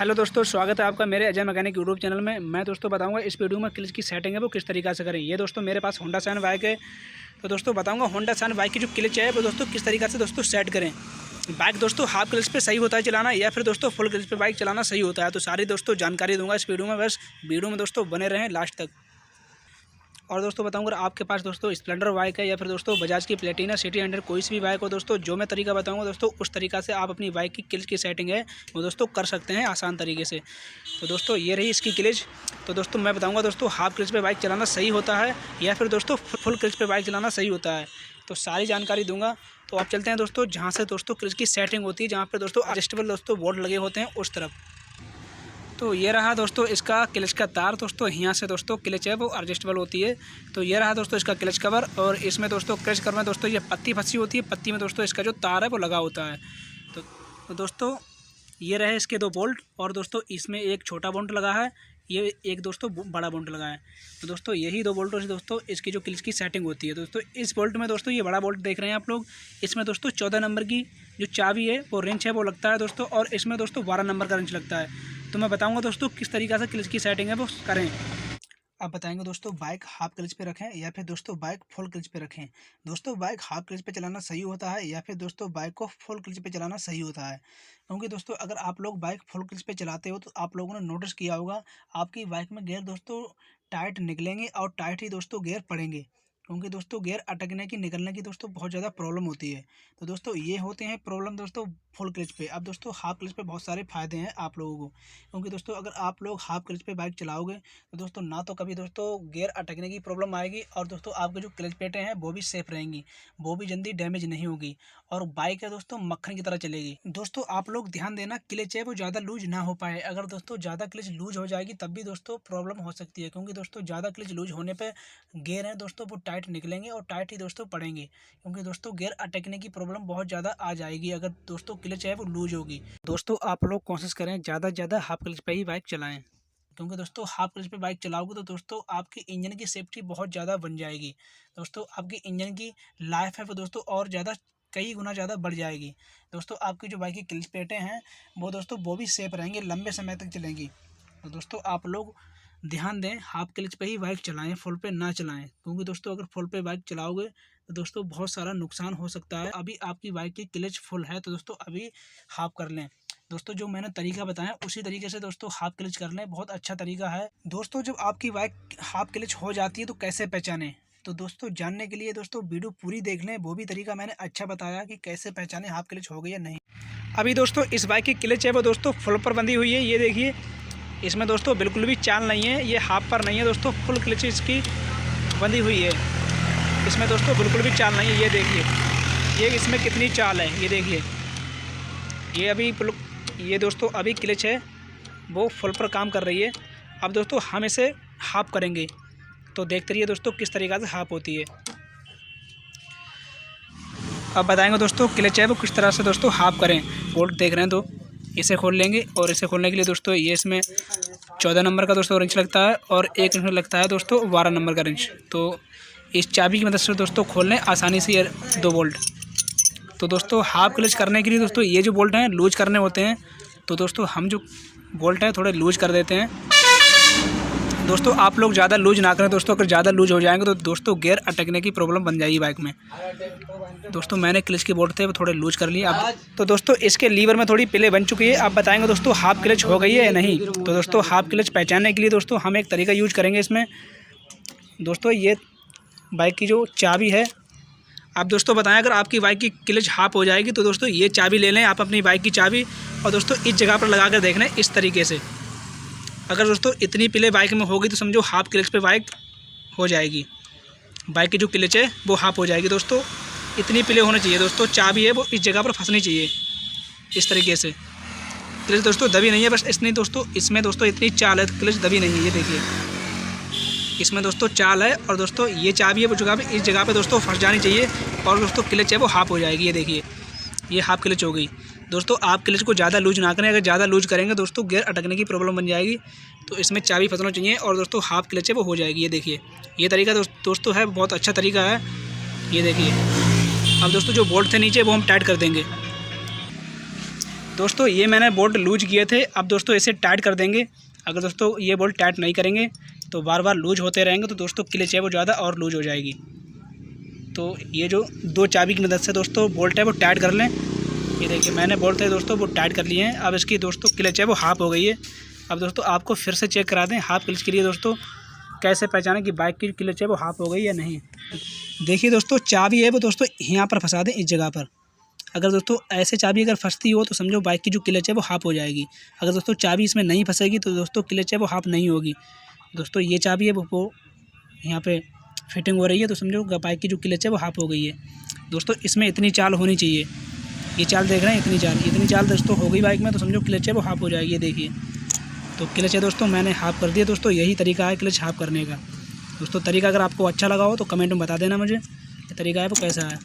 Hello दोस्तों, स्वागत है आपका मेरे अजय मैकेनिक यूट्यूब चैनल में। मैं दोस्तों बताऊंगा इस वीडियो में क्लच की सेटिंग है वो किस तरीके से करें। ये दोस्तों मेरे पास होंडा शाइन बाइक है, तो दोस्तों बताऊंगा होंडा शाइन बाइक की जो क्लच है वो दोस्तों किस तरीके से दोस्तों सेट करें। बाइक दोस्तों हाफ क्लच पे सही होता है चलाना या फिर दोस्तों फुल क्लच पे बाइक चलाना सही होता है। तो सारी दोस्तों जानकारी दूंगा इस वीडियो में, बस वीडियो में दोस्तों बने रहें लास्ट तक। और दोस्तों बताऊंगा आपके पास दोस्तों स्प्लेंडर बाइक है या फिर दोस्तों बजाज की प्लेटिना सिटी 100 कोई सी भी बाइक हो दोस्तों, जो मैं तरीका बताऊंगा दोस्तों उस तरीका से आप अपनी बाइक की क्लच की सेटिंग है वो दोस्तों कर सकते हैं आसान तरीके से। तो दोस्तों ये रही इसकी क्लच। तो दोस्तों मैं बताऊंगा दोस्तों हाफ क्लच पे बाइक चलाना सही होता है या फिर दोस्तों फुल क्लच पे बाइक चलाना सही होता है, तो सारी जानकारी दूंगा। तो आप चलते हैं दोस्तों जहाँ से दोस्तों क्लच की सेटिंग होती है, जहाँ पर दोस्तों एडजस्टेबल दोस्तों बोर्ड लगे होते हैं उस तरफ। तो ये रहा दोस्तों इसका क्लच का तार। दोस्तों यहाँ से दोस्तों क्लच है वो एडजस्टेबल होती है। तो ये रहा दोस्तों इसका क्लच कवर, और इसमें दोस्तों क्लच कवर में दोस्तों ये पत्ती फंसी होती है, पत्ती में दोस्तों इसका जो तार है वो लगा होता है। तो दोस्तों ये रहे इसके दो बोल्ट, और दोस्तों इसमें एक छोटा बोल्ट लगा है, ये एक दोस्तों बड़ा बोल्ट लगा है। तो दोस्तों यही दो बोल्टों से दोस्तों इसकी जो क्लच की सेटिंग होती है। दोस्तों इस बोल्ट में दोस्तों ये बड़ा बोल्ट देख रहे हैं आप लोग, इसमें दोस्तों 14 नंबर की जो चाबी है वो रिंच है वो लगता है दोस्तों, और इसमें दोस्तों 12 नंबर का रिंच लगता है। तो मैं बताऊंगा दोस्तों किस तरीक़े से क्लच की सेटिंग है वो करें। अब बताएंगे दोस्तों बाइक हाफ क्लच पे रखें या फिर दोस्तों बाइक फुल क्लच पे रखें। दोस्तों बाइक हाफ क्लच पे चलाना सही होता है या फिर दोस्तों बाइक को फुल क्लच पे चलाना सही होता है, क्योंकि दोस्तों अगर आप लोग बाइक फुल क्लच पे चलाते हो तो आप लोगों ने नोटिस किया होगा आपकी बाइक में गियर दोस्तों टाइट निकलेंगे और टाइट ही दोस्तों गियर पड़ेंगे, क्योंकि दोस्तों गियर अटकने की निकलने की दोस्तों बहुत ज़्यादा प्रॉब्लम होती है। तो दोस्तों ये होते हैं प्रॉब्लम दोस्तों फुल क्लच पे। अब दोस्तों हाफ क्लच पे बहुत सारे फ़ायदे हैं आप लोगों को, क्योंकि दोस्तों अगर आप लोग हाफ क्लच पे बाइक चलाओगे तो दोस्तों ना तो कभी दोस्तों गियर अटकने की प्रॉब्लम आएगी, और दोस्तों आपके जो क्लच प्लेटें हैं वो भी सेफ रहेंगी, वो भी जल्दी डैमेज नहीं होगी, और बाइक है दोस्तों मक्खन की तरह चलेगी। दोस्तों आप लोग ध्यान देना क्लच है वो ज़्यादा लूज ना हो पाए। अगर दोस्तों ज़्यादा क्लच लूज हो जाएगी तब भी दोस्तों प्रॉब्लम हो सकती है, क्योंकि दोस्तों ज़्यादा क्लच लूज होने पर गियर हैं दोस्तों वो टाइट निकलेंगे और टाइट ही दोस्तों पड़ेंगे, क्योंकि दोस्तों गियर अटकने की प्रॉब्लम बहुत ज़्यादा आ जाएगी अगर दोस्तों क्लच है वो लूज होगी। दोस्तों आप लोग कोशिश करें ज़्यादा से ज़्यादा हाफ क्लच पे ही बाइक चलाएं, क्योंकि दोस्तों हाफ क्लच पे बाइक चलाओगे तो दोस्तों आपकी इंजन की सेफ्टी बहुत ज़्यादा बन जाएगी। दोस्तों आपकी इंजन की लाइफ है वो दोस्तों और ज़्यादा कई गुना ज़्यादा बढ़ जाएगी। दोस्तों आपकी जो बाइक की क्लच प्लेटें हैं वो दोस्तों वो भी सेफ रहेंगी, लंबे समय तक चलेंगी। तो दोस्तों आप लोग ध्यान दें हाफ क्लच पे ही बाइक चलाएं, फुल पे ना चलाएं, क्योंकि दोस्तों अगर फुल पे बाइक चलाओगे तो दोस्तों बहुत सारा नुकसान हो सकता है। अभी आपकी बाइक की क्लच फुल है तो दोस्तों अभी हाफ कर लें। दोस्तों जो मैंने तरीका बताया उसी तरीके से दोस्तों हाफ क्लच कर लें, बहुत अच्छा तरीका है। दोस्तों जब आपकी बाइक हाफ क्लच हो जाती है तो कैसे पहचानें, तो दोस्तों जानने के लिए दोस्तों वीडियो पूरी देख लें, वो भी तरीका मैंने अच्छा बताया कि कैसे पहचानें हाफ क्लच हो गई या नहीं। अभी दोस्तों इस बाइक की क्लच है वो दोस्तों फुल पर बंधी हुई है, ये देखिए इसमें दोस्तों बिल्कुल भी चाल नहीं है, ये हाफ पर नहीं है दोस्तों, फुल क्लच इसकी बंधी हुई है, इसमें दोस्तों बिल्कुल भी चाल नहीं है। ये देखिए ये इसमें कितनी चाल है, ये देखिए ये अभी ये दोस्तों अभी क्लच है वो फुल पर काम कर रही है। अब दोस्तों हम इसे हाफ करेंगे तो देखते रहिए दोस्तों किस तरीक़े से हाफ होती है। अब बताएंगे दोस्तों क्लच है वो किस तरह से दोस्तों हाफ करें। बोल्ट देख रहे हैं तो इसे खोल लेंगे, और इसे खोलने के लिए दोस्तों ये इसमें 14 नंबर का दोस्तों रिंच लगता है और एक रिंच लगता है दोस्तों 12 नंबर का रिंच। तो इस चाबी की मदद से दोस्तों खोल लें आसानी से ये दो बोल्ट। तो दोस्तों हाफ क्लच करने के लिए दोस्तों ये जो बोल्ट हैं लूज करने होते हैं, तो दोस्तों हम जो बोल्ट हैं थोड़े लूज कर देते हैं। दोस्तों आप लोग ज़्यादा लूज ना करें दोस्तों, अगर ज़्यादा लूज हो जाएंगे तो दोस्तों गियर अटकने की प्रॉब्लम बन जाएगी बाइक में। दोस्तों मैंने क्लच की बोल्ट थे वो थोड़े लूज कर लिए। अब तो दोस्तों इसके लीवर में थोड़ी पिले बन चुकी है। अब बताएंगे दोस्तों हाफ क्लच हो गई है या नहीं। तो दोस्तों हाफ क्लच पहचानने के लिए दोस्तों हम एक तरीका यूज करेंगे इसमें। दोस्तों ये बाइक की जो चाबी है, आप दोस्तों बताएं अगर आपकी बाइक की क्लच हाफ हो जाएगी तो दोस्तों ये चाबी ले लें आप अपनी बाइक की चाबी, और दोस्तों इस जगह पर लगा कर देख लें इस तरीके से। अगर दोस्तों इतनी पिले बाइक में होगी तो समझो हाफ क्लच पे बाइक हो जाएगी, बाइक की जो क्लच है वो हाफ हो जाएगी। दोस्तों इतनी पिले होने चाहिए दोस्तों, चाबी है वो इस जगह पर फंसनी चाहिए इस तरीके से। क्लच दोस्तों दबी नहीं है, बस इसमें दोस्तों इतनी चाल है, क्लच दबी नहीं है, ये देखिए इसमें दोस्तों चाल है, और दोस्तों ये चाबी है वो जगह पे इस जगह पे दोस्तों फंस जानी चाहिए, और दोस्तों क्लच है वो हाफ हो जाएगी। ये देखिए ये हाफ क्लच हो गई। दोस्तों आप क्लच को ज़्यादा लूज ना करें, अगर ज़्यादा लूज करेंगे दोस्तों गियर अटकने की प्रॉब्लम बन जाएगी। तो इसमें चाबी फंसना चाहिए और दोस्तों हाफ क्लच है वो हो जाएगी। ये देखिए ये तरीका दोस्तों है बहुत अच्छा तरीका है, ये देखिए। अब दोस्तों जो बोल्ट थे नीचे वो हम टाइट कर देंगे। दोस्तों ये मैंने बोल्ट लूज किए थे, अब दोस्तों इसे टाइट कर देंगे। अगर दोस्तों ये बोल्ट टाइट नहीं करेंगे तो बार बार लूज होते रहेंगे, तो दोस्तों क्लच है वो ज़्यादा और लूज हो जाएगी। तो ये जो 2 चाबी की मदद से दोस्तों बोल्ट है वो टाइट कर लें। ये देखिए मैंने बोल्ट है दोस्तों वो टाइट कर लिए हैं। अब इसकी दोस्तों क्लच है वो हाफ हो गई है। अब दोस्तों आपको फिर से चेक करा दें हाफ क्लच के लिए दोस्तों कैसे पहचानें कि बाइक की क्लच है वो हाफ हो गई या नहीं। देखिए दोस्तों चाबी है वो दोस्तों यहाँ पर फंसा दें, इस जगह पर। अगर दोस्तों ऐसे चाबी अगर फंसती हो तो समझो बाइक की जो क्लच है वो हाफ हो जाएगी। अगर दोस्तों चाबी इसमें नहीं फंसेगी तो दोस्तों क्लच है वो हाफ नहीं होगी। दोस्तों ये चाबी है वो यहाँ पे फिटिंग हो रही है, तो समझो बाइक की जो क्लच है वो हाफ हो गई है। दोस्तों इसमें इतनी चाल होनी चाहिए, ये चाल देख रहे हैं, इतनी चाल दोस्तों हो गई बाइक में, तो समझो क्लच है वो हाफ हो जाएगी। ये देखिए तो क्लच है दोस्तों मैंने हाफ कर दिया। दोस्तों यही तरीका है क्लच हाफ करने का। दोस्तों तरीका अगर आपको अच्छा लगा हो तो कमेंट में बता देना मुझे, ये तरीका है वो कैसा है।